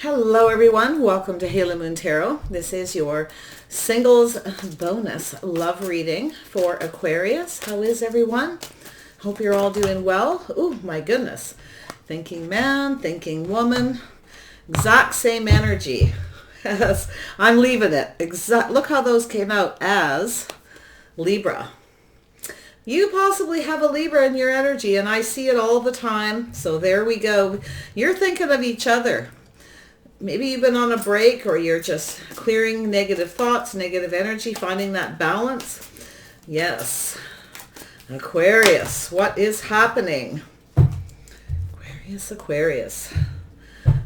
Hello everyone, welcome to Halo Moon Tarot. This is your singles bonus love reading for Aquarius. How is everyone? Hope you're all doing well. Oh my goodness. Thinking man, thinking woman, exact same energy. Yes, I'm leaving it. Look how those came out as Libra. You possibly have a Libra in your energy, and I see it all the time. So there we go. You're thinking of each other. Maybe you've been on a break, or you're just clearing negative thoughts, negative energy, finding that balance. Yes. Aquarius, what is happening? Aquarius.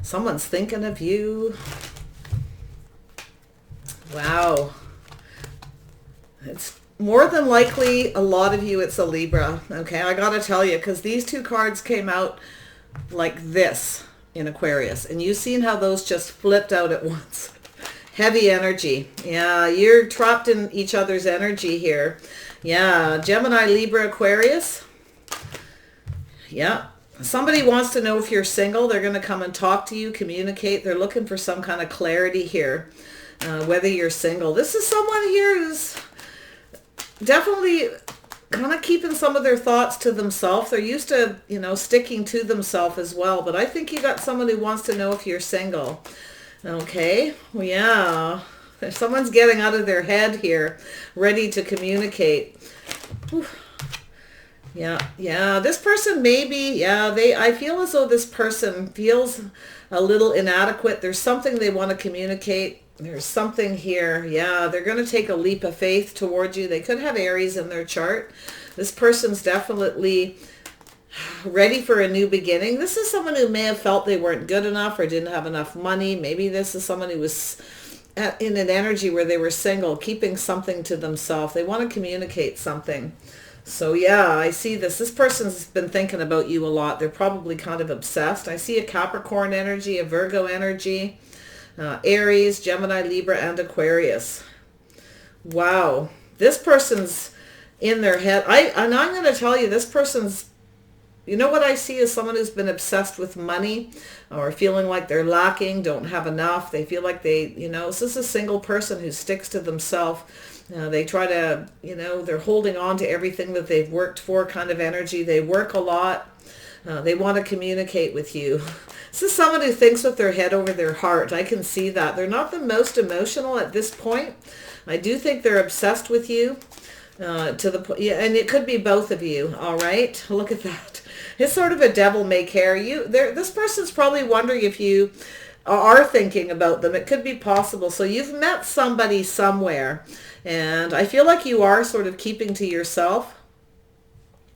Someone's thinking of you. Wow. It's more than likely a lot of you, it's a Libra. Okay, I gotta tell you, because these two cards came out like this in Aquarius, and you've seen how those just flipped out at once. Heavy energy. Yeah, you're trapped in each other's energy here. Yeah, Gemini, Libra, Aquarius. Yeah, somebody wants to know if you're single. They're going to come and talk to you, communicate. They're looking for some kind of clarity here, whether you're single. This is someone here who's definitely kind of keeping some of their thoughts to themselves. They're used to, sticking to themselves as well. But I think you got someone who wants to know if you're single. Okay. Well, yeah. If someone's getting out of their head here, ready to communicate. Whew. Yeah. This person maybe, I feel as though this person feels a little inadequate. There's something they want to communicate. There's something here. Yeah, they're going to take a leap of faith towards you. They could have Aries in their chart. This person's definitely ready for a new beginning. This is someone who may have felt they weren't good enough or didn't have enough money. Maybe this is someone who was in an energy where they were single, keeping something to themselves. They want to communicate something. So yeah, I see this. This person's been thinking about you a lot. They're probably kind of obsessed. I see a Capricorn energy, a Virgo energy. Aries, Gemini, Libra, and Aquarius. Wow. This person's in their head. And I'm going to tell you, this person's, what I see is someone who's been obsessed with money or feeling like they're lacking, don't have enough. They feel like this is a single person who sticks to themselves. They try to, they're holding on to everything that they've worked for, kind of energy. They work a lot. They want to communicate with you. This is someone who thinks with their head over their heart. I can see that. They're not the most emotional at this point. I do think they're obsessed with you. And it could be both of you. All right. Look at that. It's sort of a devil may care. This person's probably wondering if you are thinking about them. It could be possible. So you've met somebody somewhere, and I feel like you are sort of keeping to yourself.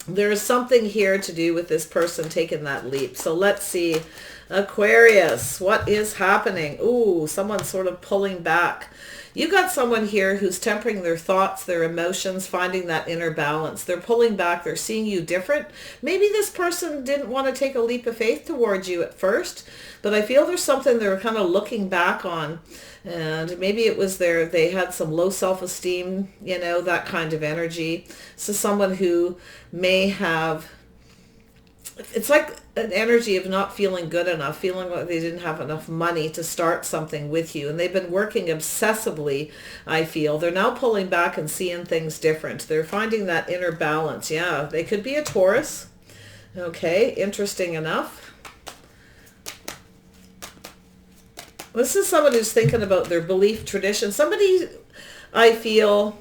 There is something here to do with this person taking that leap. So let's see. Aquarius, what is happening? Ooh, someone's sort of pulling back. You got someone here who's tempering their thoughts, their emotions, finding that inner balance. They're pulling back. They're seeing you different. Maybe this person didn't want to take a leap of faith towards you at first, but I feel there's something they're kind of looking back on. And maybe it was they had some low self-esteem, that kind of energy. So someone who may have, it's like an energy of not feeling good enough, feeling like they didn't have enough money to start something with you. And they've been working obsessively, I feel. They're now pulling back and seeing things different. They're finding that inner balance. Yeah, they could be a Taurus. Okay, interesting enough. This is someone who's thinking about their belief tradition. Somebody, I feel,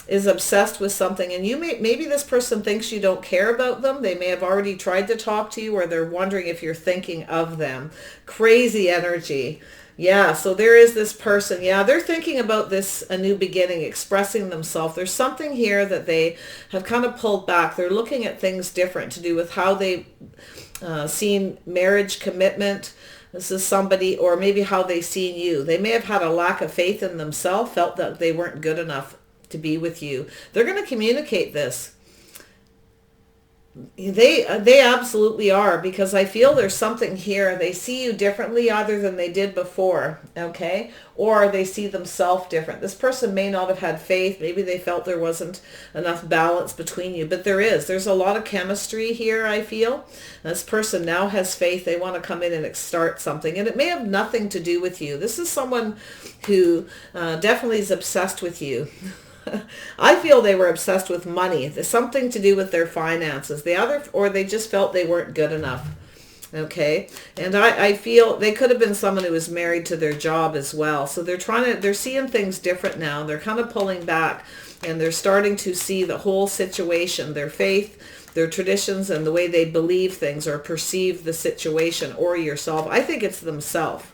is obsessed with something, and maybe this person thinks you don't care about them. They may have already tried to talk to you, or they're wondering if you're thinking of them. Crazy energy. Yeah, so there is this person. Yeah, they're thinking about a new beginning, expressing themselves. There's something here that they have kind of pulled back. They're looking at things different to do with how they seen marriage, commitment. This is somebody, or maybe how they seen you. They may have had a lack of faith in themselves, felt that they weren't good enough to be with you. They're going to communicate this. They absolutely are, because I feel there's something here. They see you differently either than they did before, okay? Or they see themselves different. This person may not have had faith. Maybe they felt there wasn't enough balance between you, but there is. There's a lot of chemistry here, I feel. This person now has faith. They want to come in and start something, and it may have nothing to do with you. This is someone who definitely is obsessed with you. I feel they were obsessed with money. There's something to do with their finances. Or they just felt they weren't good enough. Okay. And I feel they could have been someone who was married to their job as well. So they're seeing things different now. They're kind of pulling back, and they're starting to see the whole situation, their faith, their traditions, and the way they believe things or perceive the situation or yourself. I think it's themselves.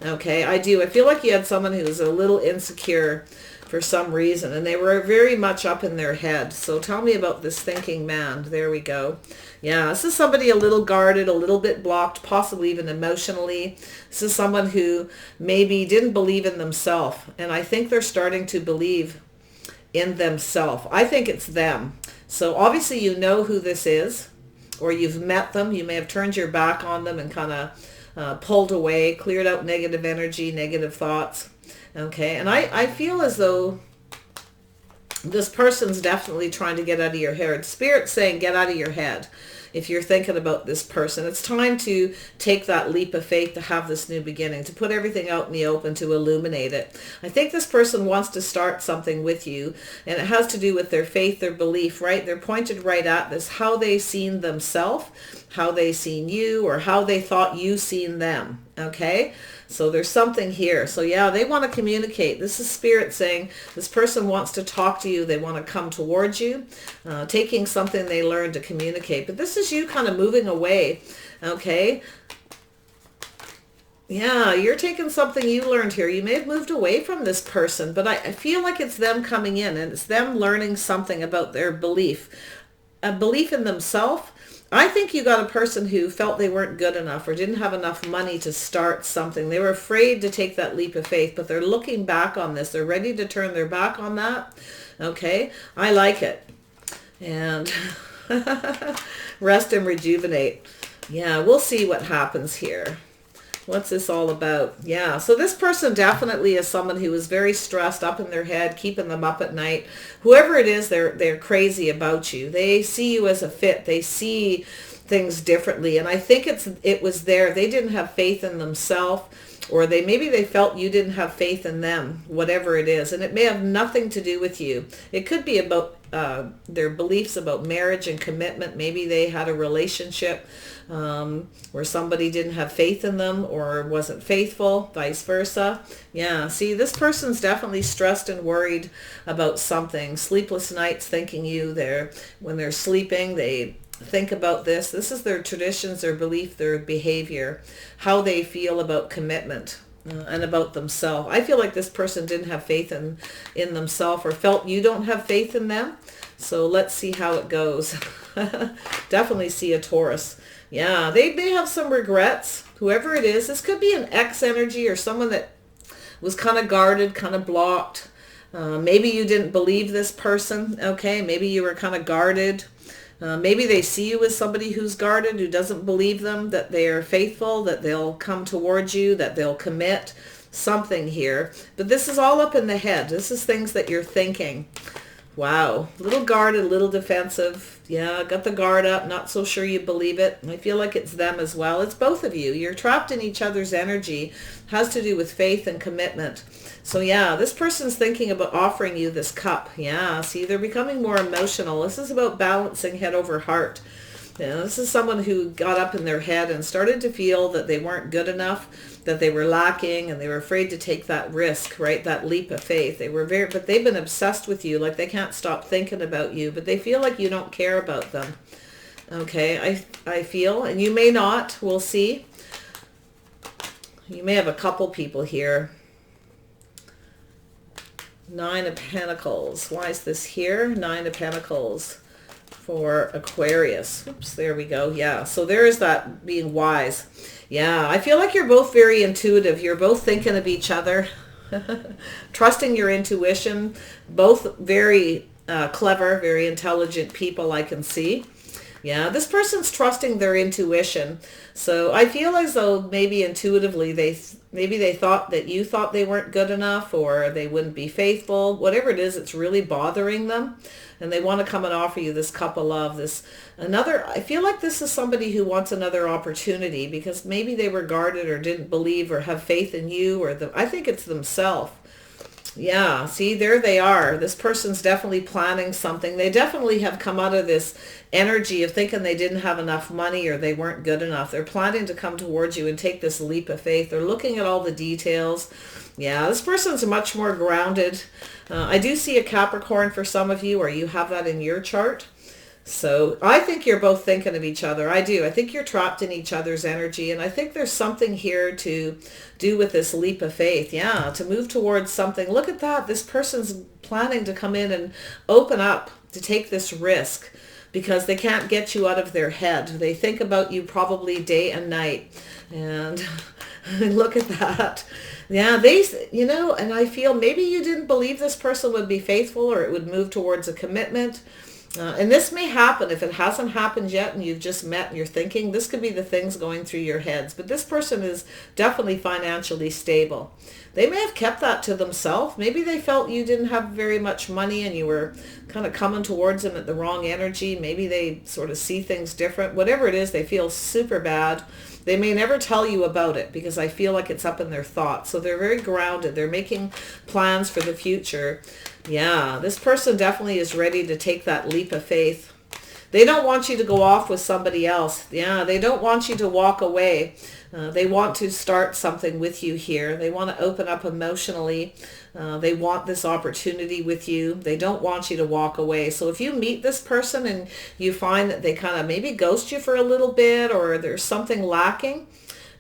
Okay. I do. I feel like you had someone who was a little insecure for some reason, and they were very much up in their head. So tell me about this thinking man. There we go. Yeah, this is somebody a little guarded, a little bit blocked, possibly even emotionally. This is someone who maybe didn't believe in themselves, and I think they're starting to believe in themselves. I think it's them. So obviously you know who this is, or you've met them. You may have turned your back on them and kind of pulled away, cleared out negative energy, negative thoughts. Okay, and I feel as though this person's definitely trying to get out of your head. Spirit's saying get out of your head. If you're thinking about this person, it's time to take that leap of faith, to have this new beginning, to put everything out in the open, to illuminate it. I think this person wants to start something with you, and it has to do with their faith, their belief, right? They're pointed right at this, how they seen themselves, how they seen you, or how they thought you seen them. Okay? So there's something here. So yeah, they want to communicate. This is Spirit saying this person wants to talk to you. They want to come towards you, taking something they learned to communicate. But this is you kind of moving away. Okay. Yeah, you're taking something you learned here. You may have moved away from this person, but I feel like it's them coming in, and it's them learning something about their belief, a belief in themselves. I think you got a person who felt they weren't good enough or didn't have enough money to start something. They were afraid to take that leap of faith, but they're looking back on this. They're ready to turn their back on that. Okay, I like it. And rest and rejuvenate. Yeah, we'll see what happens here. What's this all about? Yeah, so this person definitely is someone who is very stressed, up in their head, keeping them up at night. Whoever it is, they're crazy about you. They see you as a fit. They see things differently. And I think it was there. They didn't have faith in themselves, or maybe they felt you didn't have faith in them, whatever it is. And it may have nothing to do with you. It could be about their beliefs about marriage and commitment. Maybe they had a relationship where somebody didn't have faith in them or wasn't faithful, vice versa. Yeah, see, this person's definitely stressed and worried about something. Sleepless nights thinking you. When they're sleeping, they think about this. This is their traditions, their belief, their behavior, how they feel about commitment. And about themselves. I feel like this person didn't have faith in themselves, or felt you don't have faith in them. So let's see how it goes. Definitely see a Taurus. Yeah, they may have some regrets. Whoever it is, this could be an ex energy or someone that was kind of guarded, kind of blocked. Maybe you didn't believe this person. Okay, maybe you were kind of guarded. Maybe they see you as somebody who's guarded, who doesn't believe them, that they are faithful, that they'll come towards you, that they'll commit something here. But this is all up in the head. This is things that you're thinking. Wow. A little guarded, a little defensive. Yeah, got the guard up. Not so sure you believe it. I feel like it's them as well. It's both of you. You're trapped in each other's energy. Has to do with faith and commitment. So yeah, this person's thinking about offering you this cup. Yeah, see, they're becoming more emotional. This is about balancing head over heart. Yeah, this is someone who got up in their head and started to feel that they weren't good enough, that they were lacking, and they were afraid to take that risk, right? That leap of faith. But they've been obsessed with you, like they can't stop thinking about you, but they feel like you don't care about them. Okay, I feel, and you may not, we'll see. You may have a couple people here. 9 of Pentacles. Why is this here? 9 of Pentacles for Aquarius. Oops, there we go. Yeah, so there is that being wise. Yeah, I feel like you're both very intuitive. You're both thinking of each other, trusting your intuition. Both very clever, very intelligent people, I can see. Yeah, this person's trusting their intuition. So I feel as though maybe intuitively maybe they thought that you thought they weren't good enough or they wouldn't be faithful. Whatever it is, it's really bothering them. And they want to come and offer you this cup of love, I feel like this is somebody who wants another opportunity because maybe they were guarded or didn't believe or have faith in you I think it's themselves. Yeah, see, there they are. This person's definitely planning something. They definitely have come out of this energy of thinking they didn't have enough money or they weren't good enough. They're planning to come towards you and take this leap of faith. They're looking at all the details. Yeah, this person's much more grounded. I do see a Capricorn for some of you, or you have that in your chart. So I think you're both thinking of each other. I do. I think you're trapped in each other's energy. And I think there's something here to do with this leap of faith. Yeah, to move towards something. Look at that. This person's planning to come in and open up, to take this risk because they can't get you out of their head. They think about you probably day and night. And look at that. Yeah, and I feel maybe you didn't believe this person would be faithful or it would move towards a commitment. And this may happen if it hasn't happened yet and you've just met and you're thinking, this could be the things going through your heads. But this person is definitely financially stable. They may have kept that to themselves. Maybe they felt you didn't have very much money and you were kind of coming towards them at the wrong energy. Maybe they sort of see things different. Whatever it is, they feel super bad. They may never tell you about it because I feel like it's up in their thoughts. So they're very grounded. They're making plans for the future. Yeah, this person definitely is ready to take that leap of faith. They don't want you to go off with somebody else. Yeah, they don't want you to walk away. They want to start something with you here. They want to open up emotionally. They want this opportunity with you. They don't want you to walk away. So if you meet this person and you find that they kind of maybe ghost you for a little bit or there's something lacking,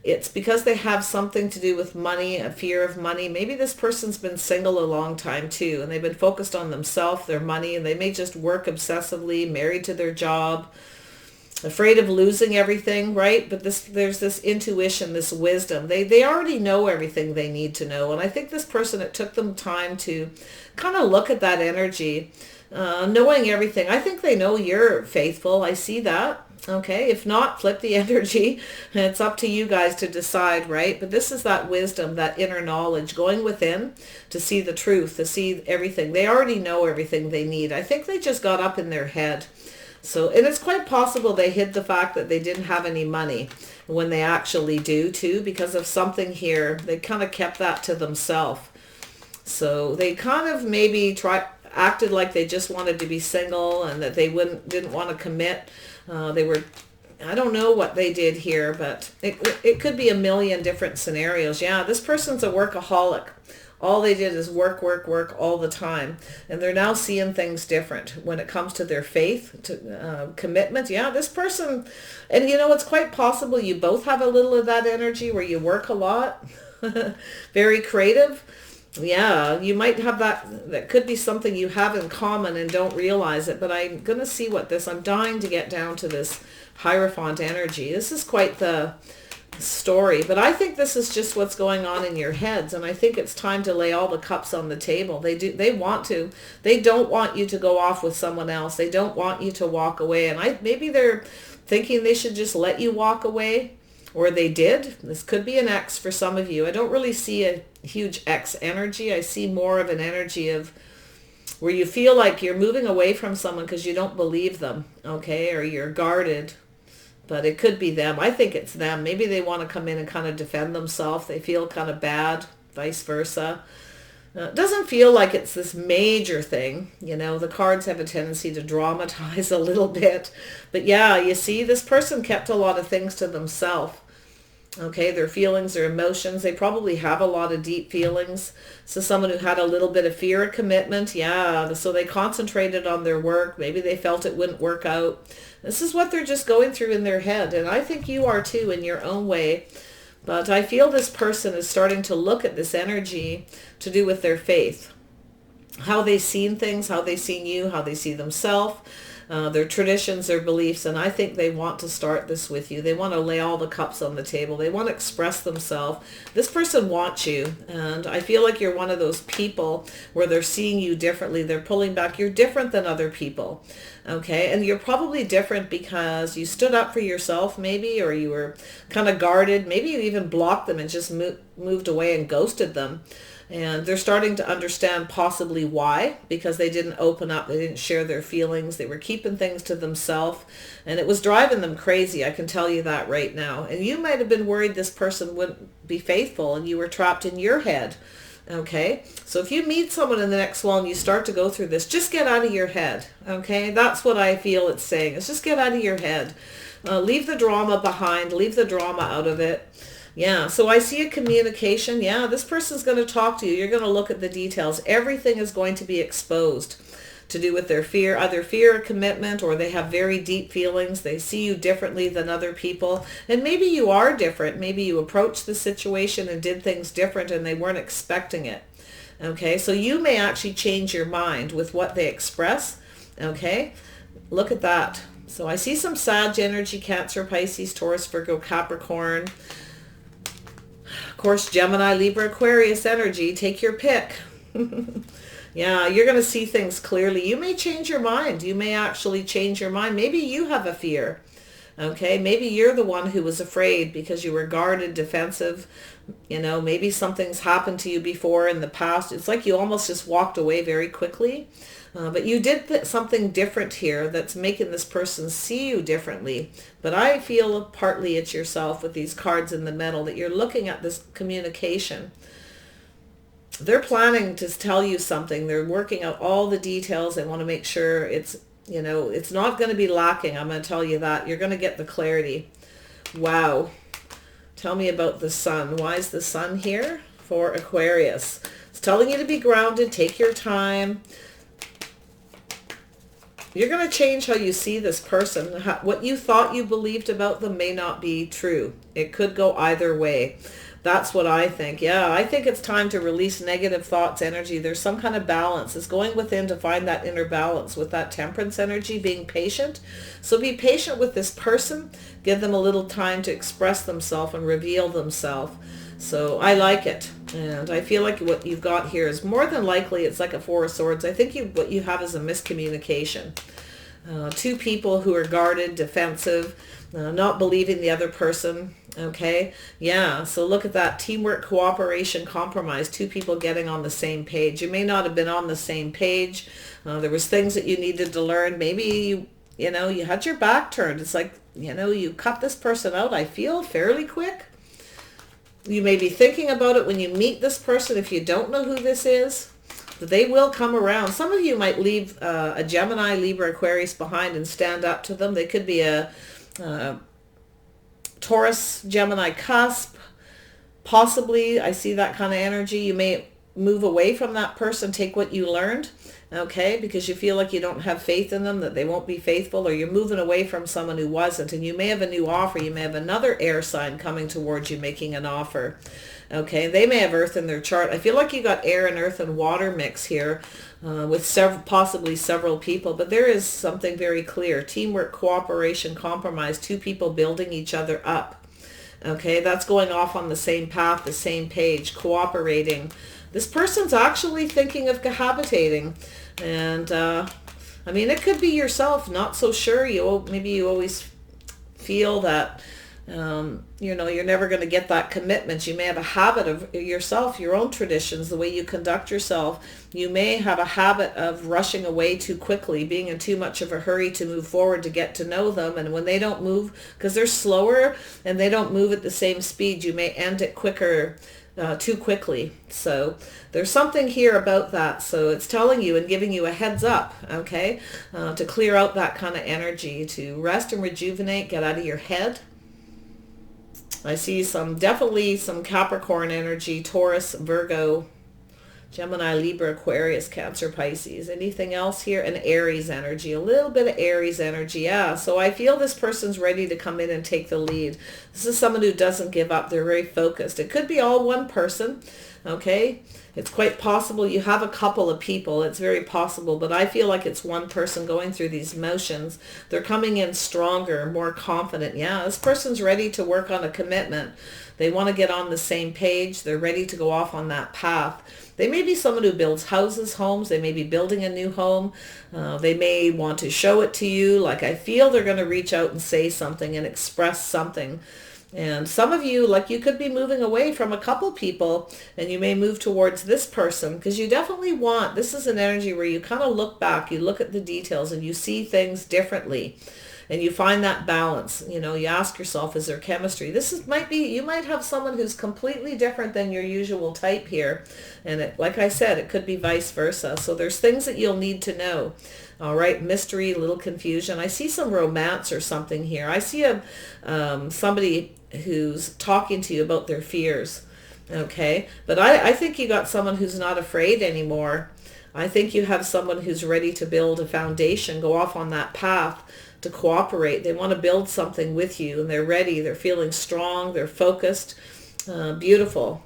it's because they have something to do with money, a fear of money. Maybe this person's been single a long time too, and they've been focused on themselves, their money, and they may just work obsessively, married to their job, afraid of losing everything, right? But there's this intuition, this wisdom. They already know everything they need to know. And I think this person, it took them time to kind of look at that energy, knowing everything. I think they know you're faithful. I see that. Okay, if not, flip the energy. It's up to you guys to decide, right? But this is that wisdom, that inner knowledge, going within to see the truth, to see everything. They already know everything they need. I think they just got up in their head. So, and it's quite possible they hid the fact that they didn't have any money when they actually do too, because of something here. They kind of kept that to themselves. So they kind of maybe acted like they just wanted to be single and that they didn't want to commit. I don't know what they did here, but it could be a million different scenarios. Yeah, this person's a workaholic. All they did is work, work, work all the time. And they're now seeing things different when it comes to their faith, to commitment. Yeah, this person, and it's quite possible you both have a little of that energy where you work a lot, very creative. Yeah, you might have that. That could be something you have in common and don't realize it. But I'm going to see I'm dying to get down to this Hierophant energy. This is quite the story. But I think this is just what's going on in your heads. And I think it's time to lay all the cups on the table. They want to. They don't want you to go off with someone else. They don't want you to walk away. And maybe they're thinking they should just let you walk away. Or they did. This could be an ex for some of you. I don't really see a huge ex energy. I see more of an energy of where you feel like you're moving away from someone because you don't believe them, okay? Or you're guarded. But it could be them. I think it's them. Maybe they want to come in and kind of defend themselves. They feel kind of bad, vice versa. It doesn't feel like it's this major thing. The cards have a tendency to dramatize a little bit. But yeah, you see, this person kept a lot of things to themselves. Okay, their feelings, their emotions, they probably have a lot of deep feelings. So someone who had a little bit of fear of commitment, yeah, so they concentrated on their work. Maybe they felt it wouldn't work out. This is what they're just going through in their head. And I think you are too in your own way. But I feel this person is starting to look at this energy to do with their faith. How they seen things, how they seen you, how they see themselves. their traditions, their beliefs, and I think they want to start this with you. They want to lay all the cups on the table. They want to express themselves. This person wants you, and I feel like you're one of those people where they're seeing you differently. They're pulling back. You're different than other people, okay? And you're probably different because you stood up for yourself maybe, or you were kind of guarded. Maybe you even blocked them and just moved away and ghosted them. And they're starting to understand possibly why, because they didn't open up, they didn't share their feelings, they were keeping things to themselves, and it was driving them crazy, I can tell you that right now. And you might have been worried this person wouldn't be faithful, and you were trapped in your head, okay? So if you meet someone in the next while and you start to go through this, just get out of your head, okay? That's what I feel it's saying, is just get out of your head. Leave the drama behind, leave the drama out of it. Yeah, so I see a communication. Yeah, this person's going to talk to you. You're going to look at the details. Everything is going to be exposed to do with their fear, either fear of commitment, or they have very deep feelings. They see you differently than other people. And maybe you are different. Maybe you approached the situation and did things different and they weren't expecting it. Okay, so you may actually change your mind with what they express. Okay, look at that. So I see some Sag energy, Cancer, Pisces, Taurus, Virgo, Capricorn. Of course, Gemini, Libra, Aquarius energy. Take your pick. Yeah, you're going to see things clearly. You may change your mind. You may actually change your mind. Maybe you have a fear. Okay, maybe you're the one who was afraid because you were guarded, defensive. You know, maybe something's happened to you before in the past. It's like you almost just walked away very quickly. But you did something different here that's making this person see you differently. But I feel partly it's yourself with these cards in the middle, that you're looking at this communication. They're planning to tell you something. They're working out all the details. They want to make sure it's, you know, it's not going to be lacking. I'm going to tell you that. You're going to get the clarity. Wow. Tell me about the sun. Why is the sun here for Aquarius? It's telling you to be grounded. Take your time. You're going to change how you see this person. What you thought you believed about them may not be true. It could go either way. That's what I think. Yeah, I think it's time to release negative thoughts, energy. There's some kind of balance. It's going within to find that inner balance with that Temperance energy, being patient. So be patient with this person. Give them a little time to express themselves and reveal themselves. So I like it. And I feel like what you've got here is more than likely, it's like a Four of Swords. I think what you have is a miscommunication. Two people who are guarded, defensive, not believing the other person. Okay. Yeah. So look at that. Teamwork, cooperation, compromise. Two people getting on the same page. You may not have been on the same page. There was things that you needed to learn. Maybe you know, you had your back turned. It's like, you know, you cut this person out, I feel, fairly quick. You may be thinking about it when you meet this person if you don't know who this is. But they will come around. Some of you might leave a Gemini, Libra, Aquarius behind and stand up to them. They could be a Taurus, Gemini cusp. Possibly, I see that kind of energy. You may move away from that person, take what you learned, okay, because you feel like you don't have faith in them, that they won't be faithful, or you're moving away from someone who wasn't, and you may have a new offer. You may have another air sign coming towards you making an offer, okay. They may have earth in their chart. I feel like you got air and earth and water mix here with possibly several people, but there is something very clear. Teamwork, cooperation, compromise, two people building each other up. Okay, that's going off on the same path, the same page, cooperating. This person's actually thinking of cohabitating. And, I mean, it could be yourself, not so sure. Maybe you always feel that, you know, you're never going to get that commitment. You may have a habit of yourself, your own traditions, the way you conduct yourself. You may have a habit of rushing away too quickly, being in too much of a hurry to move forward, to get to know them. And when they don't move, because they're slower and they don't move at the same speed, you may end it quicker, too quickly. So there's something here about that. So it's telling you and giving you a heads up, okay, to clear out that kind of energy, to rest and rejuvenate, get out of your head. I see definitely some Capricorn energy, Taurus, Virgo, Gemini, Libra, Aquarius, Cancer, Pisces. Anything else here? An Aries energy, a little bit of Aries energy. Yeah, so I feel this person's ready to come in and take the lead. This is someone who doesn't give up. They're very focused. It could be all one person. Okay? It's quite possible you have a couple of people. It's very possible, but I feel like it's one person going through these motions. They're coming in stronger, more confident. Yeah, this person's ready to work on a commitment. They want to get on the same page. They're ready to go off on that path. They may be someone who builds houses, homes. They may be building a new home. They may want to show it to you. Like, I feel they're going to reach out and say something and express something. And some of you, like, you could be moving away from a couple people, and you may move towards this person, because you definitely want, this is an energy where you kind of look back, you look at the details, and you see things differently, and you find that balance. You know, you ask yourself, is there chemistry? Might be, you might have someone who's completely different than your usual type here, and like I said, it could be vice versa. So there's things that you'll need to know. All right, mystery, little confusion. I see some romance or something here. I see somebody who's talking to you about their fears. Okay, but I think you got someone who's not afraid anymore. I think you have someone who's ready to build a foundation, go off on that path to cooperate. They want to build something with you, and they're ready. They're feeling strong. They're focused. Beautiful.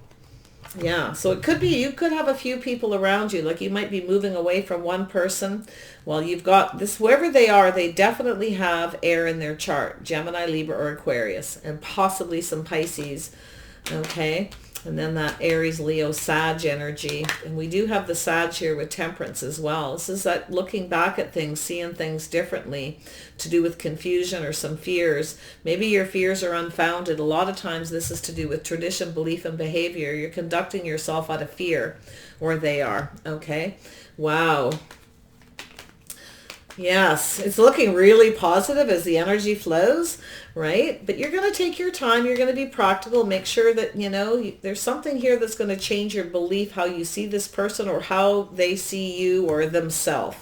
Yeah, so it could be you could have a few people around you, like you might be moving away from one person. Well, you've got this, whoever they are, they definitely have air in their chart, Gemini, Libra, or Aquarius, and possibly some Pisces. Okay, and then that Aries, Leo, Sag energy. And we do have the Sag here with Temperance as well. This is that looking back at things, seeing things differently, to do with confusion or some fears. Maybe your fears are unfounded. A lot of times this is to do with tradition, belief, and behavior. You're conducting yourself out of fear, or they are. Okay, wow. Yes, it's looking really positive as the energy flows, right? But you're going to take your time. You're going to be practical. Make sure that, you know, there's something here that's going to change your belief, how you see this person or how they see you or themselves.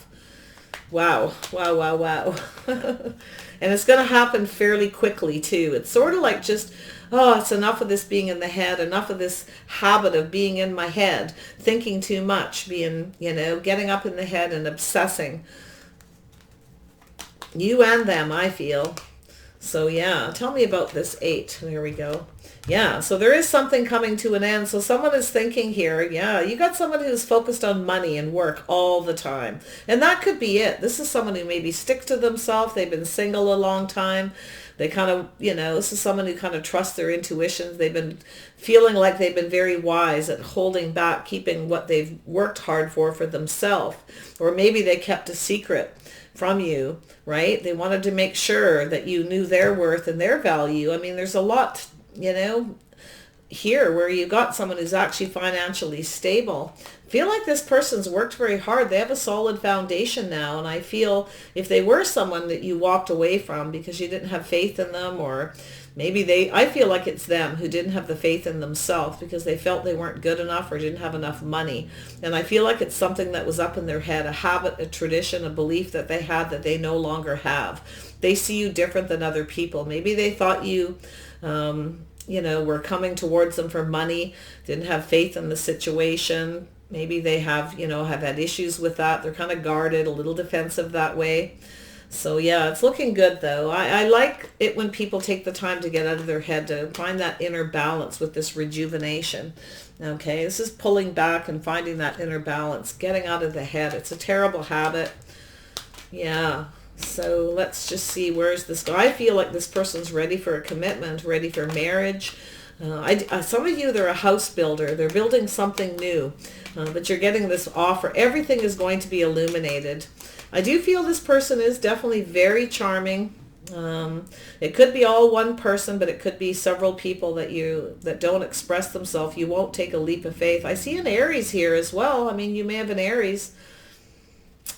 Wow, wow, wow, wow. And it's going to happen fairly quickly, too. It's sort of like just, oh, it's enough of this being in the head, enough of this habit of being in my head, thinking too much, being, you know, getting up in the head and obsessing. You and them, I feel. So yeah, tell me about this 8. There we go. Yeah, so there is something coming to an end. So someone is thinking here, yeah, you got someone who's focused on money and work all the time. And that could be it. This is someone who maybe sticks to themselves. They've been single a long time. They kind of, you know, this is someone who kind of trusts their intuitions. They've been feeling like they've been very wise at holding back, keeping what they've worked hard for themselves. Or maybe they kept a secret from you, right? They wanted to make sure that you knew their worth and their value. I mean, there's a lot, you know, here where you got someone who's actually financially stable. I feel like this person's worked very hard. They have a solid foundation now. And I feel if they were someone that you walked away from because you didn't have faith in them, or maybe I feel like it's them who didn't have the faith in themselves because they felt they weren't good enough or didn't have enough money. And I feel like it's something that was up in their head, a habit, a tradition, a belief that they had that they no longer have. They see you different than other people. Maybe they thought you, you know, were coming towards them for money, didn't have faith in the situation. Maybe they have, you know, have had issues with that. They're kind of guarded, a little defensive that way. So yeah, it's looking good though. I like it when people take the time to get out of their head to find that inner balance with this rejuvenation. Okay, this is pulling back and finding that inner balance, getting out of the head. It's a terrible habit. Yeah. So let's just see, where's this go? I feel like this person's ready for a commitment, ready for marriage. Some of you, they're a house builder. They're building something new, but you're getting this offer. Everything is going to be illuminated. I do feel this person is definitely very charming. It could be all one person, but it could be several people that don't express themselves. You won't take a leap of faith. I see an Aries here as well. I mean, you may have an Aries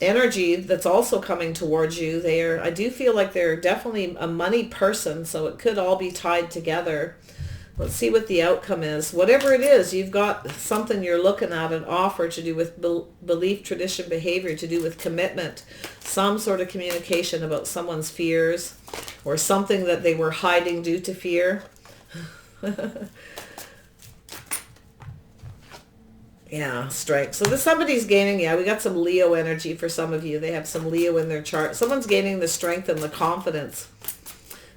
energy that's also coming towards you. I do feel like they're definitely a money person, so it could all be tied together. Let's see what the outcome is. Whatever it is, you've got something you're looking at, an offer to do with belief, tradition, behavior, to do with commitment, some sort of communication about someone's fears or something that they were hiding due to fear. Yeah, strength. So somebody's gaining, yeah, we got some Leo energy for some of you. They have some Leo in their chart. Someone's gaining the strength and the confidence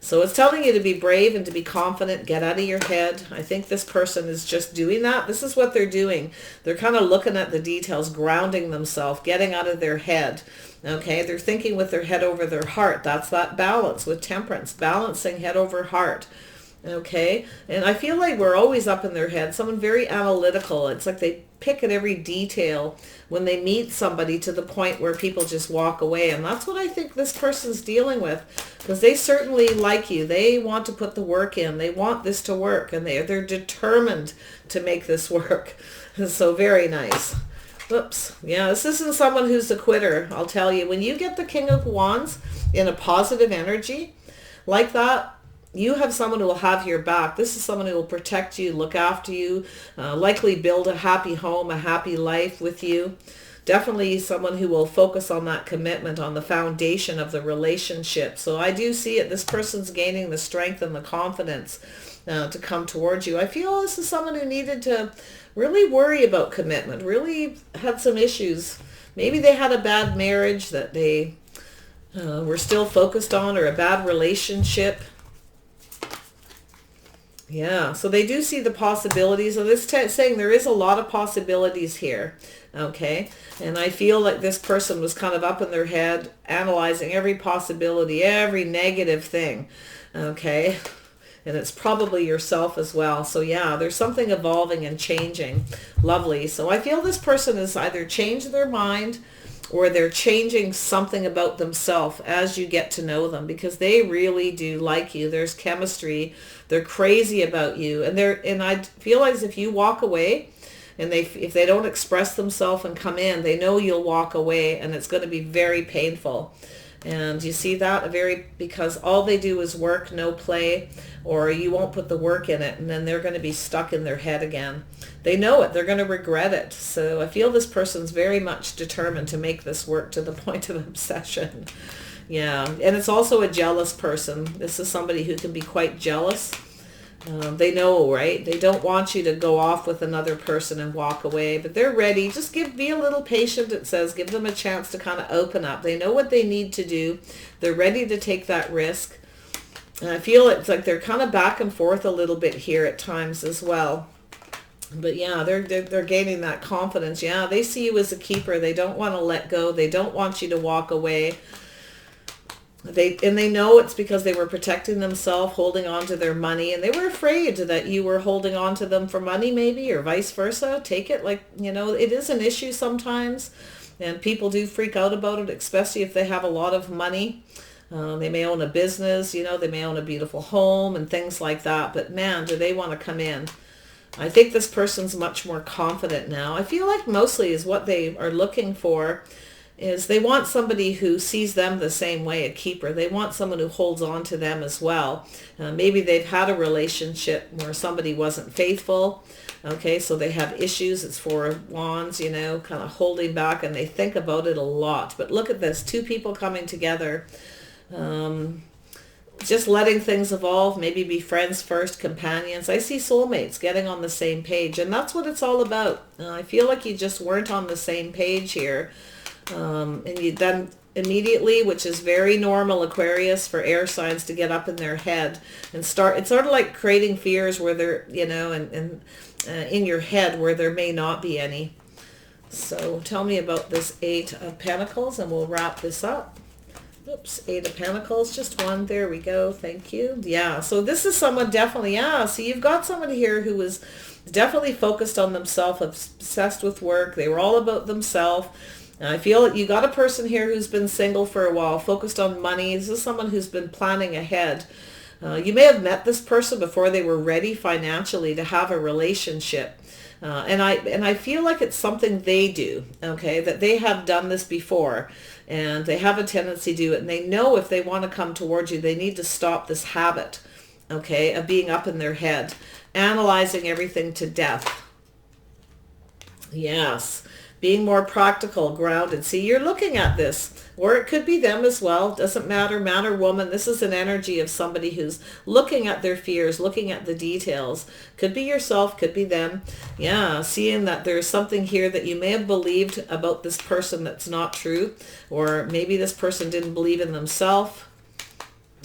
So it's telling you to be brave and to be confident, get out of your head. I think this person is just doing that. This is what they're doing. They're kind of looking at the details, grounding themselves, getting out of their head. Okay, they're thinking with their head over their heart. That's that balance with temperance, balancing head over heart. Okay, and I feel like we're always up in their head. Someone very analytical. It's like they pick at every detail when they meet somebody to the point where people just walk away. And that's what I think this person's dealing with, because they certainly like you. They want to put the work in. They want this to work, and they're determined to make this work. So very nice. Oops. Yeah, this isn't someone who's a quitter. I'll tell you, when you get the King of Wands in a positive energy like that, you have someone who will have your back. This is someone who will protect you, look after you, likely build a happy home, a happy life with you. Definitely someone who will focus on that commitment, on the foundation of the relationship. So I do see it. This person's gaining the strength and the confidence to come towards you. I feel this is someone who needed to really worry about commitment, really had some issues. Maybe they had a bad marriage that they were still focused on, or a bad relationship. Yeah, so they do see the possibilities. So this saying there is a lot of possibilities here, okay? And I feel like this person was kind of up in their head, analyzing every possibility, every negative thing, okay? And it's probably yourself as well. So yeah, there's something evolving and changing. Lovely. So I feel this person has either changed their mind, or they're changing something about themselves as you get to know them, because they really do like you. There's chemistry. They're crazy about you. And I feel as if you walk away, and if they don't express themselves and come in, they know you'll walk away, and it's going to be very painful. And you see that because all they do is work, no play, or you won't put the work in it, and then they're going to be stuck in their head again. They know it. They're going to regret it. So I feel this person's very much determined to make this work to the point of obsession. Yeah, and it's also a jealous person. This is somebody who can be quite jealous. They know, right? They don't want you to go off with another person and walk away, but they're ready. Just be a little patient, it says. Give them a chance to kind of open up. They know what they need to do. They're ready to take that risk. And I feel it's like they're kind of back and forth a little bit here at times as well. But yeah, they're gaining that confidence. Yeah, they see you as a keeper. They don't want to let go. They don't want you to walk away. They know it's because they were protecting themselves, holding on to their money, and they were afraid that you were holding on to them for money, maybe, or vice versa. Take it like, it is an issue sometimes, and people do freak out about it, especially if they have a lot of money. They may own a business, they may own a beautiful home and things like that, but man, do they want to come in. I think this person's much more confident now. I feel like mostly is what they are looking for is they want somebody who sees them the same way, a keeper. They want someone who holds on to them as well. Maybe they've had a relationship where somebody wasn't faithful. Okay, so they have issues. It's Four of Wands, kind of holding back, and they think about it a lot. But look at this, two people coming together. Just letting things evolve, maybe be friends first, companions. I see soulmates getting on the same page, and that's what it's all about. I feel like you just weren't on the same page here. And you then immediately, which is very normal, Aquarius, for air signs to get up in their head and start. It's sort of like creating fears where they're, in your head where there may not be any. So tell me about this Eight of Pentacles, and we'll wrap this up. Oops, Eight of Pentacles, just one. There we go. Thank you. Yeah, so this is someone definitely, so you've got someone here who was definitely focused on themselves, obsessed with work. They were all about themselves. I feel like you got a person here who's been single for a while, focused on money. This is someone who's been planning ahead. You may have met this person before they were ready financially to have a relationship. And I feel like it's something they do, okay, that they have done this before, and they have a tendency to do it, and they know if they want to come towards you, they need to stop this habit, okay, of being up in their head, analyzing everything to death. Yes. Being more practical, grounded. See, you're looking at this, or it could be them as well. Doesn't matter, man or woman. This is an energy of somebody who's looking at their fears, looking at the details. Could be yourself, could be them. Yeah, seeing that there's something here that you may have believed about this person that's not true, or maybe this person didn't believe in themselves.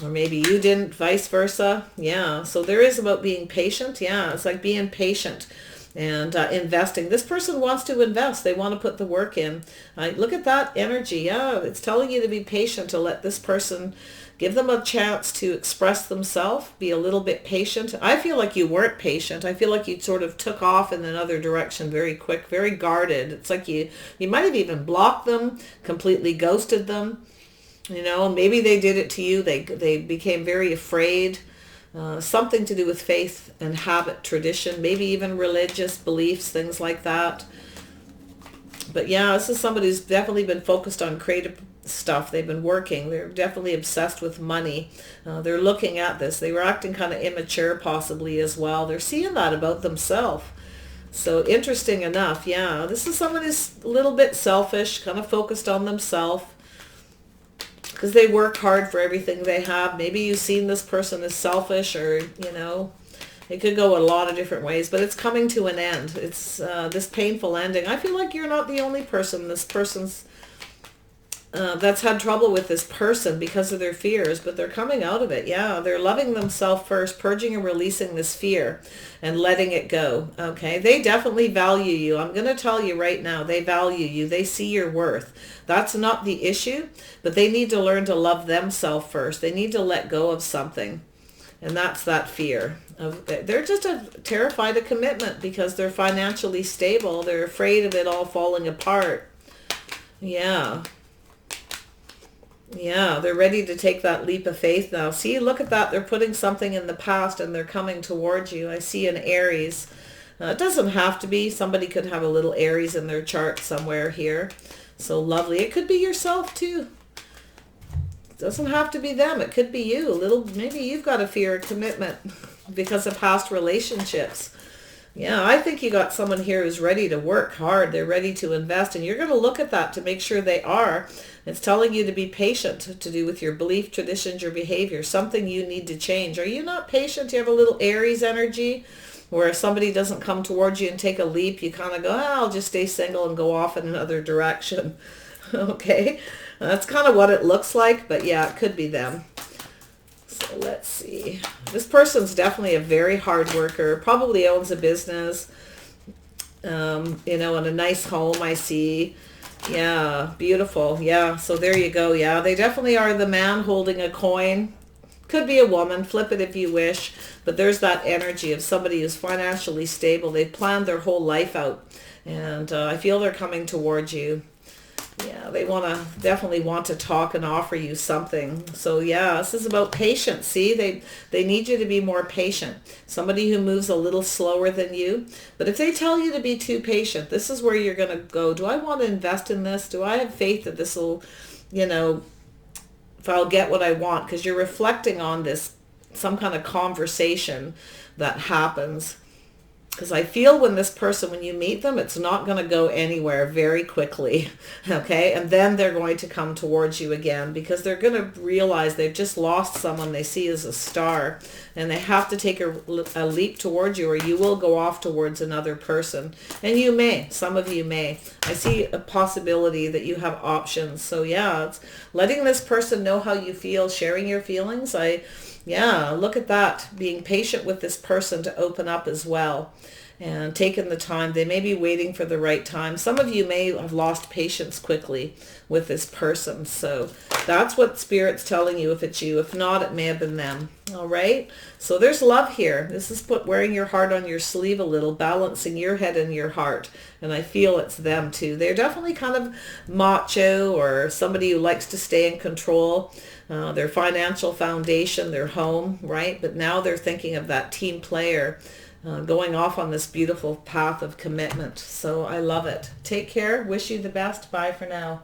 Or maybe you didn't, vice versa. Yeah, so there is about being patient. Yeah, it's like being patient and investing. This person wants to invest. They want to put the work in. Look at that energy. Yeah, it's telling you to be patient, to let this person, give them a chance to express themselves, be a little bit patient. I feel like you weren't patient. I feel like you sort of took off in another direction very quick, very guarded. It's like you might have even blocked them, completely ghosted them. You know, maybe they did it to you. They became very afraid. Something to do with faith and habit, tradition, maybe even religious beliefs, things like that. But yeah, this is somebody who's definitely been focused on creative stuff. They've been working. They're definitely obsessed with money. They're looking at this. They were acting kind of immature possibly as well. They're seeing that about themselves. So interesting enough, yeah, this is someone who's a little bit selfish, kind of focused on themselves, because they work hard for everything they have. Maybe you've seen this person as selfish, or, you know, it could go a lot of different ways, but it's coming to an end. It's this painful ending. I feel like you're not the only person. This person's that's had trouble with this person because of their fears, but they're coming out of it. Yeah, they're loving themselves first, purging and releasing this fear and letting it go. Okay, they definitely value you. I'm going to tell you right now, they value you. They see your worth. That's not the issue, but they need to learn to love themselves first. They need to let go of something, and that's that fear. They're just terrified of commitment because they're financially stable. They're afraid of it all falling apart. Yeah. Yeah, they're ready to take that leap of faith now. See, look at that. They're putting something in the past and they're coming towards you. I see an Aries. It doesn't have to be. Somebody could have a little Aries in their chart somewhere here. So lovely. It could be yourself too. It doesn't have to be them. It could be you. Maybe you've got a fear of commitment because of past relationships. Yeah, I think you got someone here who's ready to work hard. They're ready to invest, and you're going to look at that to make sure they are. It's telling you to be patient, to do with your belief, traditions, your behavior, something you need to change. Are you not patient? You have a little Aries energy where if somebody doesn't come towards you and take a leap, you kind of go, I'll just stay single and go off in another direction. Okay, that's kind of what it looks like, but yeah, it could be them. So let's see. This person's definitely a very hard worker, probably owns a business, you know, in a nice home, I see. Yeah, beautiful. Yeah, so there you go. Yeah, they definitely are the man holding a coin. Could be a woman, flip it if you wish. But there's that energy of somebody who's financially stable. They've planned their whole life out. And I feel they're coming towards you. Yeah, they definitely want to talk and offer you something. So yeah, this is about patience. See, they need you to be more patient. Somebody who moves a little slower than you. But if they tell you to be too patient, this is where you're going to go. Do I want to invest in this? Do I have faith that this will, you know, if I'll get what I want? Because you're reflecting on this, some kind of conversation that happens. Because I feel when you meet them, it's not going to go anywhere very quickly, okay? And then they're going to come towards you again because they're going to realize they've just lost someone they see as a star, and they have to take a leap towards you, or you will go off towards another person. And some of you may. I see a possibility that you have options. So yeah, it's letting this person know how you feel, sharing your feelings. Yeah, look at that. Being patient with this person to open up as well and taking the time. They may be waiting for the right time. Some of you may have lost patience quickly with this person. So that's what Spirit's telling you if it's you. If not, it may have been them. All right. So there's love here. This is wearing your heart on your sleeve a little, balancing your head and your heart. And I feel it's them too. They're definitely kind of macho, or somebody who likes to stay in control. Their financial foundation, their home, right? But now they're thinking of that team player going off on this beautiful path of commitment. So I love it. Take care. Wish you the best. Bye for now.